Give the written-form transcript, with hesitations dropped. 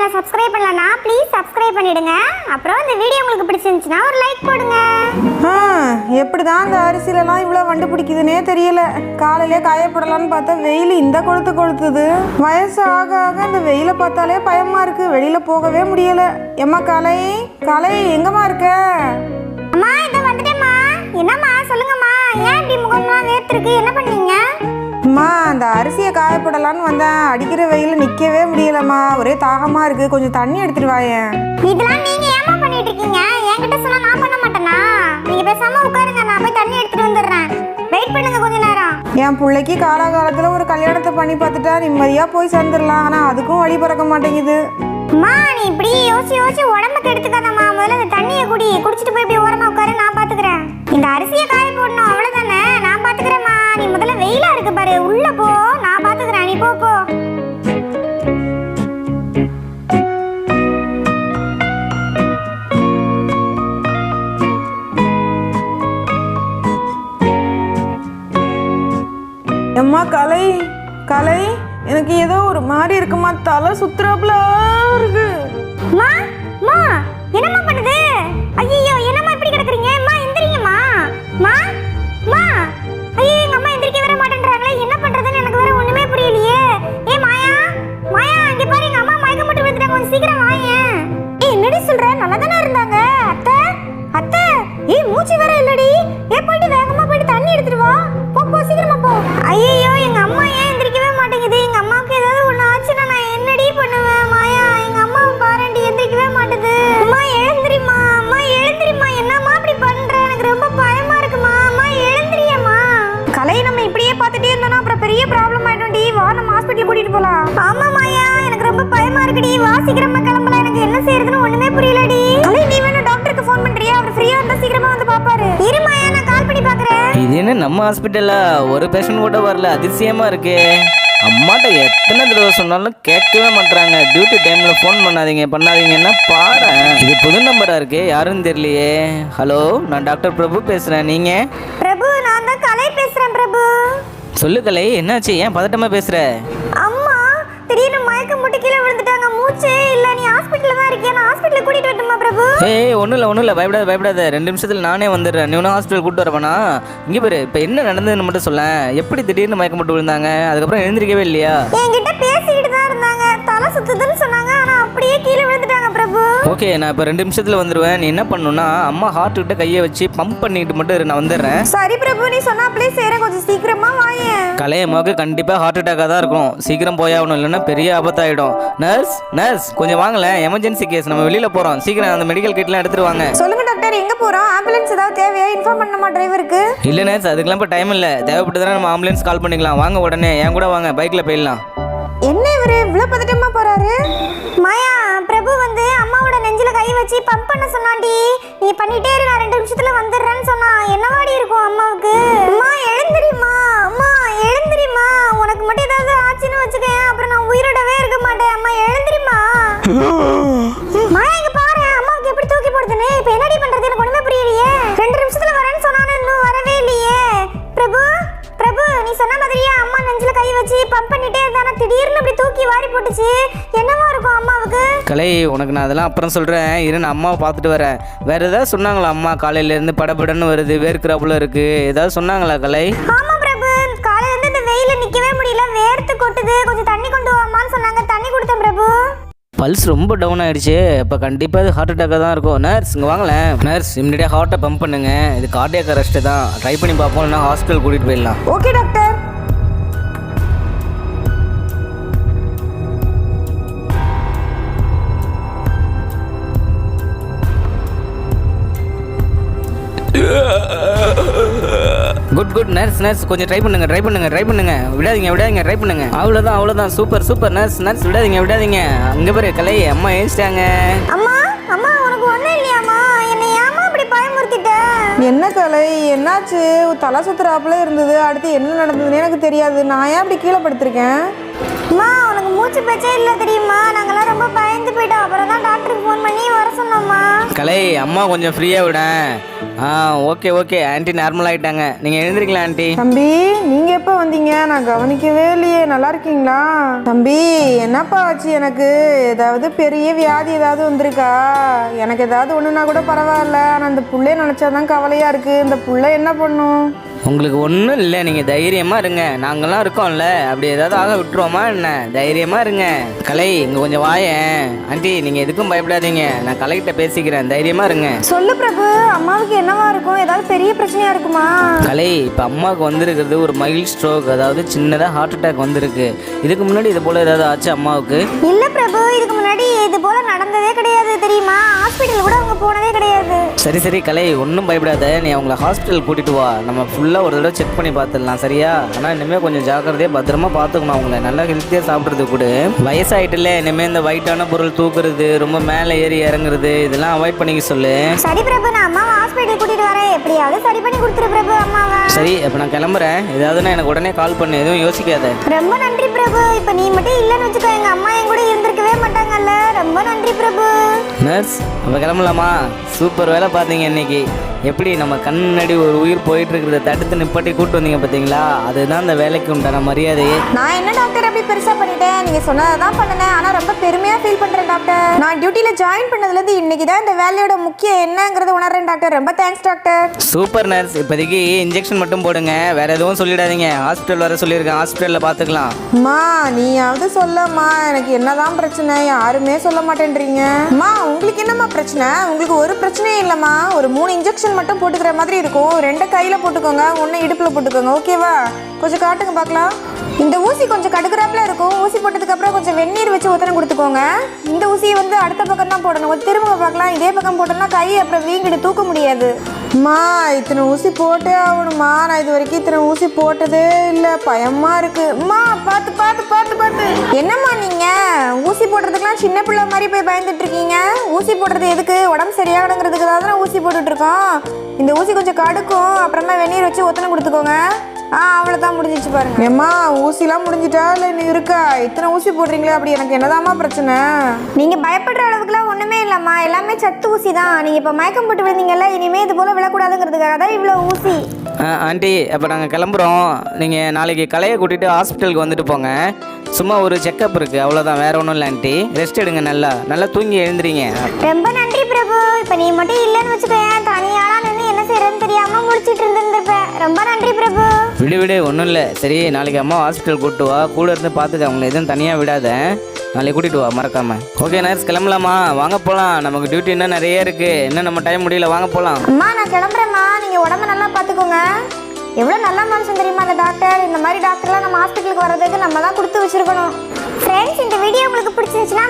சேனலை சப்ஸ்கிரைப் பண்ணலனா please subscribe பண்ணிடுங்க. அப்புறம் இந்த வீடியோ உங்களுக்கு பிடிச்சிருந்துச்சுன்னா ஒரு லைக் போடுங்க. எப்படி தான் இந்த அரிசிலலாம் இவ்வளோ வண்டு பிடிக்குதுன்னே தெரியல. காலையிலே காய போடலான்னு பார்த்தா வெயில் இந்த கொளுத்துது. வயசு ஆக ஆக இந்த வெயிலை பார்த்தாலே பயமா இருக்கு. வெளியில போகவே முடியல. எம்மா கலை எங்கம்மா இருக்க? அம்மா இத வந்துட்டேம்மா. என்னம்மா சொல்லுங்கம்மா. ஏன் இப்படி முகம்லாம் வேர்த்திருக்கு? என்ன பண்ணீங்க? அம்மா அந்த அரிசியை காய போடலான்னு வந்தேன். அடிக்கிற வெயில நிற்கவே முடியலம்மா. ஒரே தாகமாக இருக்கு. கொஞ்சம் தண்ணி எடுத்துட்டு வாயேன். இதெல்லாம் நீங்க ஏமா பண்ணிட்டு இருக்கீங்க? என்கிட்ட சொன்னா நான் பண்ண மாட்டேனா? நீங்க பேசாம உட்காருங்க, நான் போய் தண்ணி எடுத்துட்டு வந்துடுறேன். வெயிட் பண்ணுங்க கொஞ்ச நேரம். என் பிள்ளைக்கு காலாகாலத்தில் ஒரு கல்யாணத்தை பண்ணி பார்த்துட்டா நிம்மதியாக போய் சேர்ந்துடலாம். ஆனால் அதுக்கும் வழி பிறக்க மாட்டேங்குது. அம்மா நீ இப்படி யோசிச்சு உடம்புக்கு எடுத்துக்காதம்மா. முதல்ல இந்த தண்ணியை குடிச்சிட்டு போய் இப்படி ஓரமா உட்காரு, நான் பாத்துக்கிறேன். இந்த அரிசியை காய போடணும் அவ்வளவுதானே, நான் பாத்துக்கிறேம்மா. நீ முதல்ல வெயிலா இருக்கு பாரு, உள்ள போ, நான் பாத்துக்கிறேன். நீ போ. எம்மா கலை எனக்கு ஏதோ ஒரு மாதிரி இருக்குமா. தலை சுத்துறாப்புல இருக்கு. என்னம்மா பண்ணுது? ஐயோ என்னம்மா இப்படி கிடக்குறீங்க? அம்மா எந்திரிங்கம்மா. ஐயோ எங்க அம்மா எந்திரிக்க வர மாட்டேன்றாங்களே, என்ன பண்றதுன்னு எனக்கு வேற ஒண்ணுமே புரியலையே. மாயா இங்க பாரு, எங்க அம்மா மயக்கம் போட்டு விழுந்துட்டாங்க. கொஞ்சம் சீக்கிரம் வாயேன். என்னடி சொல்ற? நல்லா தானே இருந்தாங்க. அத்தை மூச்சு வேற இல்லடி. போயிட்டு வேகமா போயிட்டு தண்ணி எடுத்துட்டு வா. போ சீக்கிரமா போ. ஐயோ எங்க அம்மா ஏன் எந்திரிக்கவே மாட்டேங்குது? எங்க அம்மாவுக்கு ஏதாவது ஒண்ணு ஆச்சுன்னா நான் என்னடி பண்ணுவேன்? மாயா எங்க அம்மாவை பாருடி, எந்திரிக்கவே மாட்டுது. அம்மா எழுந்திரிமா. என்னம்மா இப்படி பண்ற? எனக்கு ரொம்ப பயமா இருக்குமா. அம்மா எழுந்திரியம்மா. கலை நம்ம இப்படியே பார்த்துட்டே இருந்தோம்னா அப்புறம் பெரிய ப்ராப்ளம் ஆயிடும்டி. வா நம்ம ஹாஸ்பிட்டல் கூட்டிட்டு போலாம். ஆமா மாயா எனக்கு ரொம்ப பயமா இருக்குடி. வா சீக்கிரமா கிளம்பலாம். எனக்கு என்ன செய்யறதுன்னு ஒண்ணுமே புரியலடி. கலை நீ வேணும் டாக்டருக்கு ஃபோன் பண்றியா? அவர் ஃப்ரீயா இருந்தா சீக்கிரமா வந்து பாப்பாரு. இரு மாயா, நான் கால் பண்ணி பாக்குறேன். இது என்ன நம்ம ஹாஸ்பிட்டல்ல ஒரு பேஷண்ட் கூட வரல? அதிசயமா இருக்கு. அம்மாட்ட எத்தனை தடவை சொன்னாலும் கேட்கவே மாட்டாங்க. டியூட்டி டைம்ல ஃபோன் பண்ணாதீங்கன்னா பாரு. இது புது நம்பரா இருக்கு, யாருன்னு தெரியலையே. ஹலோ, நான் டாக்டர் பிரபு பேசுறேன். நீங்க? பிரபு, நான் தான் கலை பேசுறேன். பிரபு சொல்லு கலை, என்னாச்சு? ஏன் பதட்டமா பேசுற? அம்மா திடீர்னு மயக்கம் போட்டு கீழே விழுந்துட்டாங்க. மூச்சே இல்ல. நீ ஹாஸ்பிட்டல்ல தான் இருக்கியா? நான் ஹாஸ்பிட்டல் கூட்டிட்டு வரட்டுமா பிரபு? ஒன்றும் இல்லை, பயப்படாத. 2 நிமிஷத்தில் நானே வந்துடுறேன். நீ ஒன்றும் ஹாஸ்பிட்டல் கூப்பிட்டு வரப்பண்ணா. இங்கே பாரு, இப்போ என்ன நடந்ததுன்னு மட்டும் சொல்ல. எப்படி திடீர்னு மயக்கம் போட்டு விழுந்தாங்க? அதுக்கப்புறம் எழுந்திரிக்கவே இல்லையா? என்கிட்ட பேசிக்கிட்டு தான் இருந்தாங்க. தலை சுத்துதுன்னு சொன்னாங்க, ஆனா அப்படியே கீழே விழுந்துட்டாங்க பிரபு. ஓகே, நான் இப்போ 2 நிமிஷத்தில் வந்துடுவேன். நீ என்ன பண்ணணும்னா அம்மா ஹார்ட் கிட்ட கையை வச்சு பம்ப் பண்ணிட்டு மட்டும் நான் வந்துடுறேன். சரி பிரபு, நீ சொன்னா அப்படியே செய்றேன். கொஞ்சம் சீக்கிரமா வாயேன். கலையம்மாவுக்கு கண்டிப்பாக ஹார்ட் அட்டாக்காக தான் இருக்கும். சீக்கிரம் போயாகணும், இல்லைன்னா பெரிய ஆபத்தாயிடும். நர்ஸ் கொஞ்சம் வாங்கலேன். எமர்ஜென்சி கேஸ், நம்ம வெளியில் போகிறோம். சீக்கிரம் அந்த மெடிக்கல் கிட்லாம் எடுத்துட்டு வாங்க. சொல்லுங்க டாக்டர், எங்க போறோம்? ஆம்புலன்ஸ் ஏதாவது தேவையா? இன்ஃபார்ம் பண்ணணுமா டிரைவருக்கு? இல்லை நர்ஸ், அதுக்கெல்லாம் இப்போ டைம் இல்லை. தேவைப்பட்டதுனா நம்ம ஆம்புலன்ஸ் கால் பண்ணிக்கலாம். வாங்க உடனே என் கூட வாங்க, பைக்கில் போயிடலாம். என்ன இவரு இவ்வளவு பதட்டமா போறாரு? மாயா, பிரபு வந்து அம்மாவோட நெஞ்சில கை வச்சு பம்ப் பண்ண சொன்னாண்டி. நீ பண்ணிட்டே இரு, நான் 2 நிமிஷத்துல வந்துடுறேன்னு சொன்னா. என்னவாடி இருக்கும் அம்மாவுக்கு? அம்மா எழுந்திரிமா. உனக்கு மட்டும் ஏதாவது ஆச்சுன்னு வச்சுக்கேன், அப்புறம் நான் உயிரோடவே இருக்க மாட்டேன். அம்மா எழுந்திரிமா. மாயா இங்க பாரு, அம்மாவுக்கு எப்படி தூக்கி போடுதுன்னு. இப்ப என்னடி பண்றது? எனக்கு ஒண்ணுமே புரியலையே. 2 நிமிஷத்துல வரேன்னு சொன்னானே, இன்னும் வரவே இல்லையே. பிரபு நீ சொன்ன மாதிரியே அம்மா நெஞ்சில கை வச்சு பம்ப் பண்ணிட்டே இருந்தா, திடீர்னு அப்படி தூக்கி வாரி போட்டுச்சு. என்னவா இருக்கும் அம்மாவுக்கு? கலை, உனக்கு நான் அதெல்லாம் அப்புறம் சொல்கிறேன். இரு, நான் அம்மாவை பார்த்துட்டு வரேன். வேறு ஏதாவது சொன்னாங்களா? அம்மா காலையிலேருந்து படபடன்னு வருது, வேர்க்கிறாப்புல இருக்குது, ஏதாவது சொன்னாங்களா கலை? ஆமா பிரபு, காலையிலேருந்து இந்த வெயில நிற்கவே முடியல, வேர்த்து கொட்டுது. கொஞ்சம் தண்ணி கொண்டு வாமான்னு சொன்னாங்க, தண்ணி கொடுத்தேன் பிரபு. பல்ஸ் ரொம்ப டவுன் ஆகிடுச்சு. இப்போ கண்டிப்பாக இது ஹார்ட் அட்டாக்காக தான் இருக்கும். நர்ஸ் இங்கே வாங்கலேன். நர்ஸ் இம்மிடியாக ஹார்ட்டை பம்ப் பண்ணுங்க. இது கார்டியாக் அரெஸ்ட்டு தான். ட்ரை பண்ணி பார்ப்போம், இல்லைனா ஹாஸ்பிட்டல் கூட்டிகிட்டு போயிடலாம். Okay doctor. குட் நர்ஸ் கொஞ்சம் ட்ரை பண்ணுங்க. விடாதீங்க, ட்ரை பண்ணுங்க. அவ்வளோதான். சூப்பர் நர்ஸ் விடாதீங்க. அங்கே பாரு கலை, அம்மா ஏஞ்சிட்டாங்க. அம்மா உனக்கு ஒண்ணும் இல்லையாம்மா? என்னை ஏமா இப்படி பயமுறுத்திட்ட? என்ன கலை, என்னாச்சு? தலை சுத்துறாப்புல இருந்தது. அடுத்து என்ன நடந்ததுன்னு எனக்கு தெரியாது. நான் ஏன் அப்படி கீழே படுத்திருக்கேன்? அம்மா உனக்கு மூச்சு மூச்சு பேச்சே இல்லை தெரியுமா? நாங்கெல்லாம் ரொம்ப பயந்து போயிட்டோம். அப்புறம் தான் டாக்டருக்கு ஃபோன் பண்ணி வர சொன்னோம்மா. கலை அம்மா கொஞ்சம் ஃப்ரீயாக விடேன். ஓகே ஓகே ஆன்ட்டி நார்மல் ஆகிட்டாங்க. நீங்கள் எழுந்திருக்கலாம் ஆன்ட்டி. தம்பி நீங்க எப்போ வந்தீங்க? நான் கவனிக்கவே இல்லையே. நல்லா இருக்கீங்களா தம்பி? என்னப்பா ஆச்சு? எனக்கு ஏதாவது பெரிய வியாதி ஏதாவது வந்திருக்கா? எனக்கு ஏதாவது ஒண்ணுனா கூட பரவாயில்ல, ஆனா அந்த புள்ளைய நினைச்சாதான் கவலையா இருக்கு. இந்த புள்ள என்ன பண்ணும்? உங்களுக்கு ஒன்றும் இல்லை, நீங்கள் தைரியமாக இருங்க. நாங்கள்லாம் இருக்கோம்ல, அப்படி ஏதாவது ஆக விட்டுருவோமா என்ன? தைரியமாக இருங்க. கலை இங்கே கொஞ்சம் வாயேன். ஆண்டி நீங்கள் எதுக்கும் பயப்படாதீங்க, நான் கலைகிட்ட பேசிக்கிறேன். தைரியமாக இருங்க. சொல்லு பிரபு, அம்மாவுக்கு என்னவா இருக்கும்? ஏதாவது பெரிய பிரச்சனையா இருக்குமா? கலை இப்போ அம்மாவுக்கு வந்திருக்கிறது ஒரு மைல்ட் ஸ்ட்ரோக், அதாவது சின்னதாக ஹார்ட் அட்டாக் வந்திருக்கு. இதுக்கு முன்னாடி இது போல் ஏதாவது ஆச்சு அம்மாவுக்கு? இல்ல பிரபு, இதுக்கு முன்னாடி இது போல நடந்ததே கிடையாது தெரியுமா? ஹாஸ்பிட்டல் கூட அவங்க போனதே கிடையாது. சரி சரி கலை ஒன்றும் பயப்படாத, நீ அவங்கள ஹாஸ்பிட்டல் கூட்டிகிட்டு வா. நம்ம ஃபுல்லாக ஒரு தடவை செக் பண்ணி பார்த்துடலாம் சரியா? ஆனால் இனிமேல் கொஞ்சம் ஜாக்கிரதையாக பத்திரமா பார்த்துக்கணும். அவங்கள நல்லா ஹெல்த்தியாக சாப்பிட்றது கூட. வயசாகிட்டுல இனிமேல் இந்த வெயிட்டான பொருள் தூக்குறது, ரொம்ப மேலே ஏறி இறங்குறது, இதெல்லாம் அவாய்ட் பண்ணிக்க சொல்லு. சரி பிரபு, நான் அம்மாவை ஹாஸ்பிட்டல் கூட்டிட்டு வரேன். எப்படியாவது சரி பண்ணி கொடுத்துரு பிரபு அம்மாவை. சரி அப்போ நான் கிளம்புறேன். ஏதாவதுன்னா எனக்கு உடனே கால் பண்ணு, எதுவும் யோசிக்காத. ரொம்ப நன்றி பிரபு. இப்போ நீ மட்டும் இல்லைன்னு வச்சுக்கோ, எங்க அம்மா என் கூட இருந்திருக்கவே மாட்டாங்கல்ல. ரொம்ப நன்றி பிரபு. நர்ஸ் அப்போ கிளம்பலாமா? சூப்பர் வேலை பார்த்தீங்க இன்னைக்கு. எப்படி நம்ம கண் முன்னாடி ஒரு உயிர் போயிட்டு இருக்கிறத தடுத்து நிப்பாட்டி கூட்டு வந்தீங்க பார்த்தீங்களா? அதுதான் அந்த வேலைக்கு உண்டான மரியாதையே. நான் என்ன டாக்டர் அப்படி பெருசா பண்ணிட்டேன்? நீங்க சொன்னதை தான் பண்ணினேன். ஆனா ரொம்ப பெருமையா ஃபீல் பண்றேன் டாக்டர். நான் டியூட்டில ஜாயின் பண்ணதுல இருந்து இன்னைக்கு தான் இந்த வேலையோட முக்கியம் என்னங்கறத உணர்றேன் டாக்டர். ரொம்ப தேங்க்ஸ் டாக்டர். Super nurse. இப்போதைக்கு இன்ஜெக்ஷன் மட்டும் போடுங்க, வேற எதுவும் சொல்லிடாதீங்க. ஹாஸ்பிட்டல் வர சொல்லியிருக்கேன், ஹாஸ்பிட்டலில் பார்த்துக்கலாம். அம்மா நீயாவது சொல்லம்மா, எனக்கு என்னதான் பிரச்சனை? யாருமே சொல்ல மாட்டேன்றீங்க. அம்மா உங்களுக்கு என்னம்மா பிரச்சனை? உங்களுக்கு ஒரு பிரச்சனையும் இல்லைம்மா. ஒரு 3 இன்ஜெக்ஷன் மட்டும் போட்டுக்கிற மாதிரி இருக்கும். 2 கையில போட்டுக்கோங்க, 1 இடுப்புல போட்டுக்கோங்க. ஓகேவா? கொஞ்சம் காட்டுங்க பார்க்கலாம். இந்த ஊசி கொஞ்சம் கடுக்குறாப்புல இருக்கும். ஊசி போட்டதுக்கு அப்புறம் கொஞ்சம் வெந்நீர் வச்சு ஒத்தனை கொடுத்துக்கோங்க. இந்த ஊசியை வந்து அடுத்த பக்கம் தான் போடணும். கொஞ்சம் திரும்ப பார்க்கலாம். இதே பக்கம் போட்டோம்னா கை அப்புறம் வீங்கிட்டு தூக்க முடியாது. அம்மா இத்தனை ஊசி போட்டே ஆகணுமா? நான் இது வரைக்கும் இத்தனை ஊசி போட்டதே இல்லை. பயமா இருக்கு. அம்மா பார்த்து பார்த்து பார்த்து பார்த்து. என்னம்மா நீங்க ஊசி போடுறதுக்குலாம் சின்ன பிள்ளை மாதிரி போய் பயந்துட்டு இருக்கீங்க? ஊசி போடுறது எதுக்கு? உடம்பு சரியாகணுங்கிறதுக்கு தான் ஊசி போட்டுட்டு இருக்கோம். இந்த ஊசி கொஞ்சம் கடுக்கும், அப்புறமா வெந்நீர் வச்சு ஒத்தனை கொடுத்துக்கோங்க. அவ்வளோதான் முடிஞ்சிச்சு பாருங்க. ஏம்மா ஊசிலாம் முடிஞ்சிட்டா இல்லை இன்னும் இருக்கா? இத்தனை ஊசி போடுறீங்களே, அப்படி எனக்கு என்னதாம்மா பிரச்சனை? நீங்க பயப்படுற அளவுக்குலாம் ஒண்ணுமே இல்லம்மா, எல்லாமே சத்து ஊசி தான். நீங்க இப்ப மயக்கம் போட்டு விழுந்தீங்கல்ல, இனிமே இது போல விழக்கூடாதுங்கிறதுக்காக தான் இவ்வளோ ஊசி. ஆண்டி அப்போ நாங்கள் கிளம்புறோம். நீங்கள் நாளைக்கு கலையை கூட்டிகிட்டு ஹாஸ்பிட்டலுக்கு வந்துட்டு போங்க. சும்மா ஒரு செக்கப் இருக்குது, அவ்வளோதான், வேற ஒன்றும் இல்லை. ஆண்டி ரெஸ்ட் எடுங்க, நல்லா நல்லா தூங்கி எழுந்துறீங்க. ரொம்ப நன்றி பிரபு. இப்போ நீ மட்டும் இல்லைன்னு வச்சுக்கோயேன், தனியாலாம் நின்று என்ன செய்யறதுன்னு தெரியாம முடிச்சிட்டு இருந்திருப்பேன். ரொம்ப நன்றி பிரபு. விடு விடு ஒன்றும் இல்லை. சரி நாளைக்கு அம்மா ஹாஸ்பிட்டல் கூப்பிட்டு வா, கூட இருந்து பார்த்துக்க. அவங்கள எதுவும் தனியாக விடாத, நாளைக்கு கூட்டிகிட்டு வா மறக்காம. ஓகே நர்ஸ் கிளம்பலாமா? வாங்க போகலாம். நமக்கு டியூட்டி இன்னும் நிறைய இருக்குது, இன்னும் நம்ம டைம் முடியல, வாங்க போகலாம். அம்மா நான் கிளம்புறேம்மா. நீங்க உடம்ப நல்லா பார்த்துக்கோங்க. எவ்வளோ நல்ல மனுஷன் தெரியுமா அந்த டாக்டர்? இந்த மாதிரி டாக்டர்லாம் நம்ம ஹாஸ்பிட்டலுக்கு வர்றதுக்கு நம்ம தான் கொடுத்து வச்சிருக்கணும். ஃப்ரெண்ட்ஸ் இந்த வீடியோ உங்களுக்கு பிடிச்சிருந்துச்சுன்னா